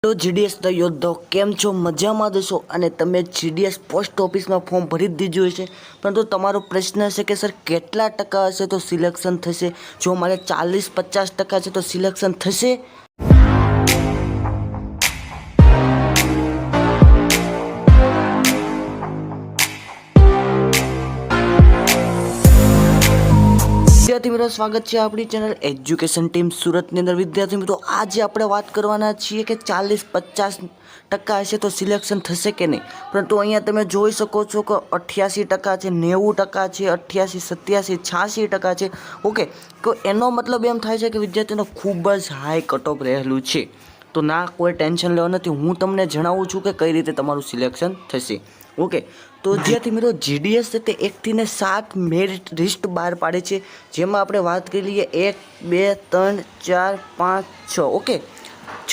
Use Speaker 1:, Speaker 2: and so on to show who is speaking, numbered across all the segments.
Speaker 1: Hello GDS the યોદ્ધાઓ, કેમ છો? મજામાં જશો અને તમે જીડીએસ પોસ્ટ ઓફિસમાં ફોર્મ ભરી જ દીધું હશે, પરંતુ તમારો પ્રશ્ન હશે કે સર કેટલા ટકા હશે તો સિલેક્શન થશે? જો મારે 40-50% છે તો સિલેક્શન થશે? વિદ્યાર્થી મિત્રો, સ્વાગત છે આપણી ચેનલ એજ્યુકેશન ટીમ સુરતની અંદર. વિદ્યાર્થી મિત્રો, આજે આપણે વાત કરવાના છીએ કે 40-50% હશે તો સિલેક્શન થશે કે નહીં. પરંતુ અહીંયા તમે જોઈ શકો છો કે 88% છે, 90% છે, 88, 87, 86% છે. ઓકે, તો એનો મતલબ એમ થાય છે કે વિદ્યાર્થીનો ખૂબ જ હાઈ કટ ઓફ રહેલું છે. તો ના, કોઈ ટેન્શન લેવા નથી. હું તમને જણાવું છું કે કઈ રીતે તમારું સિલેક્શન થશે. ઓકે, તો વિદ્યાર્થી મિત્રો, જીડીએસ તે 1 થી 7 મેરિટ લિસ્ટ બહાર પાડે છે, જેમાં આપણે વાત કરી લઈએ 1, 2, 3, 4, 5, 6. ઓકે,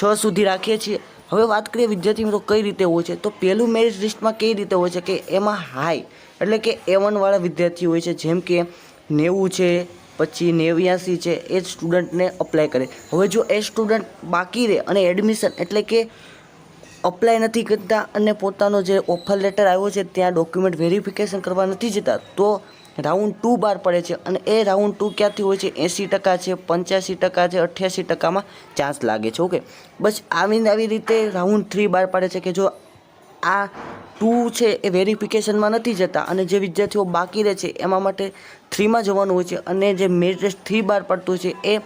Speaker 1: 6 સુધી રાખીએ છીએ. હવે વાત કરીએ વિદ્યાર્થી મિત્રો કઈ રીતે હોય છે. તો પહેલું મેરિટ લિસ્ટમાં કઈ રીતે હોય છે કે એમાં હાઈ એટલે કે A1 વાળા વિદ્યાર્થી હોય છે, જેમ કે 90 છે, પછી 89 છે, એ સ્ટુડન્ટને અપ્લાય કરે. હવે જો એ સ્ટુડન્ટ બાકી રહે અને એડમિશન એટલે કે અપ્લાય નથી કરતા અને પોતાનો જે ઓફર લેટર આવ્યો છે ત્યાં ડોક્યુમેન્ટ વેરિફિકેશન કરવા નથી જતા, તો રાઉન્ડ 2 બહાર પડે છે. અને એ રાઉન્ડ 2 ક્યાંથી હોય છે? 80% છે, 85% છે, 88%માં ચાન્સ લાગે છે. ઓકે, બસ આવી રીતે રાઉન્ડ 3 બહાર પાડે છે કે જો આ 2 છે એ વેરિફિકેશનમાં નથી જતા અને જે વિદ્યાર્થીઓ બાકી રહે છે એમાં માટે 3માં જવાનું હોય છે. અને જે મેરિટ લિસ્ટ 3 બહાર પડતું છે એ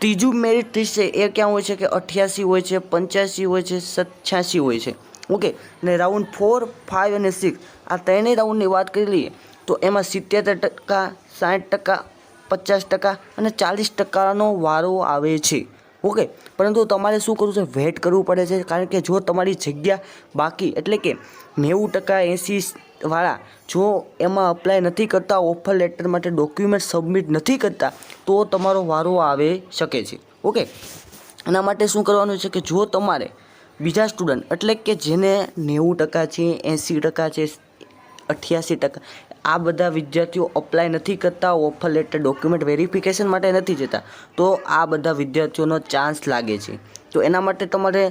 Speaker 1: ત્રીજું મેરિટ લિસ્ટ છે એ ક્યાં હોય છે કે 88 હોય છે, 85 હોય છે, 87 હોય છે. ઓકે, અને રાઉન્ડ 4, 5 અને 6 આ ત્રણેય રાઉન્ડની વાત કરી લઈએ તો એમાં 77%, 60%, 50% અને 40%નો વારો આવે છે. ઓકે, પરંતુ તમારે શું કરવું છે? વેઇટ કરવું પડે છે, કારણ કે જો તમારી જગ્યા બાકી એટલે કે 90%, 80 વાળા જો એમાં અપ્લાય નથી કરતા, ઓફર લેટર માટે ડોક્યુમેન્ટ સબમિટ નથી કરતા, તો તમારો વારો આવે શકે છે. ઓકે, એના માટે શું કરવાનું છે કે જો તમારે બીજા સ્ટુડન્ટ એટલે કે જેને 90% છે, 80% છે, 88%, આ બધા વિદ્યાર્થીઓ અપ્લાય નથી કરતા, ઓફર લેટર ડોક્યુમેન્ટ વેરિફિકેશન માટે નથી જતા, તો આ બધા વિદ્યાર્થીઓનો ચાન્સ લાગે છે. તો એના માટે તમારે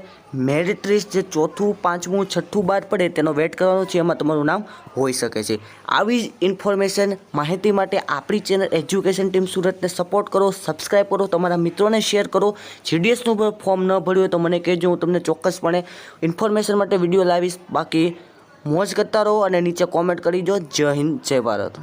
Speaker 1: મેરિટ લિસ્ટ જે 4થું, 5મું, 6થું બહાર પડે તેનો વેટ કરવાનો છે, એમાં તમારું નામ હોઈ શકે છે. આવી જ ઇન્ફોર્મેશન માહિતી માટે આપણી ચેનલ એજ્યુકેશન ટીમ સુરતને સપોર્ટ કરો, સબસ્ક્રાઈબ કરો, તમારા મિત્રોને શેર કરો. જીડીએસનું ફોર્મ ન ભર્યું હોય તો મને કહેજો, હું તમને ચોક્કસપણે ઇન્ફોર્મેશન માટે વિડીયો લાવીશ. બાકી મોજ કરતા રહો અને નીચે કોમેન્ટ કરી દો. જય હિન્દ, જય ભારત.